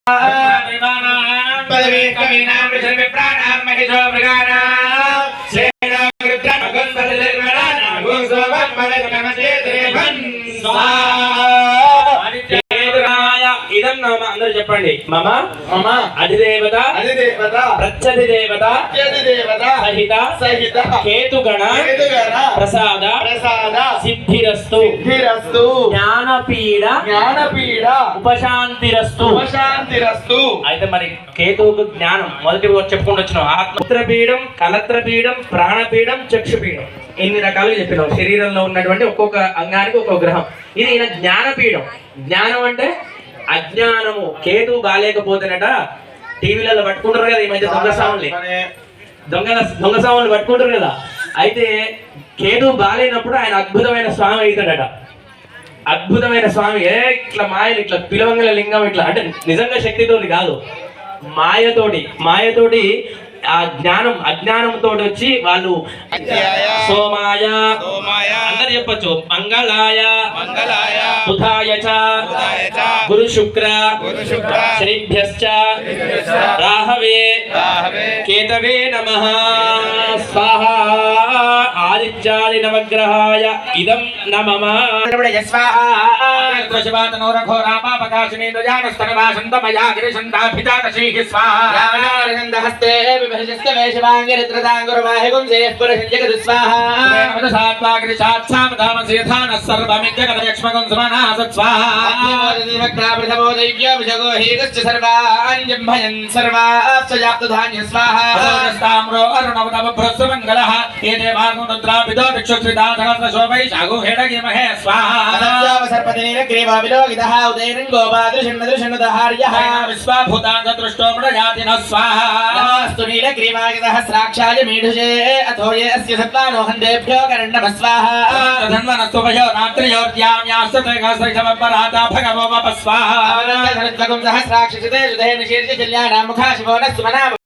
पदवी कवीनां विप्राणां महिषो मृगाणां श्रेणां रुद्रां गन्धर्वनां गुंसवं मलकमते त्रिभन् स्वाहा इदं नाम अंदर చెప్పండి మమ మమ అధిదేవత అధిదేవత ప్రత్యధిదేవత ప్రత్యధిదేవత సహిత సహిత కేతుగణ కేతుగణ ప్రసాద ప్రసాద సిద్ధిరస్తు సిద్ధిరస్తు జ్ఞానపీడ జ్ఞానపీడ ఉపశాంతిరస్తు ఉపశాంతిరస్తు అయితే మరి కేతువుకు జ్ఞానం మొదటి చెప్పుకుంటూ వచ్చినాం ఆత్మత్రపీడం కలత్రపీడం ప్రాణపీడం చక్షుపీడం ఎన్ని రకాలుగా చెప్పినాం శరీరంలో ఉన్నటువంటి ఒక్కొక్క అంగానికి ఒక్కొక్క గ్రహం ఇది ఈయన జ్ఞానపీడం జ్ఞానం అంటే అజ్ఞానము కేతు బాలేకపోతేనట టీవీలలో పట్టుకుంటారు కదా ఈ మధ్య దొంగ సాములు పట్టుకుంటారు కదా అయితే కేతు బాలేనప్పుడు ఆయన అద్భుతమైన స్వామి అవుతాడట అద్భుతమైన స్వామి ఇట్లా మాయలు ఇట్లా పిలవంగల లింగం ఇట్లా అంటే నిజంగా శక్తితోటి కాదు మాయతోటి ఆ జ్ఞానం అజ్ఞానంతో వచ్చి వాళ్ళు సోమాయ అందరు చెప్పచ్చు మంగళాయ బుధాయ చ గురు శుక్ర శ్రీభ్యశ్చ రాహవే కేతవే నమః స్వాహా ఆదిత్యాది నవగ్రహాయ ఇదం నమః స్వాహా सहस्राक्षाय मीढुषे अथो ये अस्य सत्त्वानो हन्देभ्यो करण्डम स्वाहा धन्वनस्तु भयो रात्रियोर्याम्यास्तते सहस्रक्षमपराता भगवो वप स्वाहा सहस्राक्षिते जुधे निशीर्ष चल्यानां मुखा शिवो न सुमना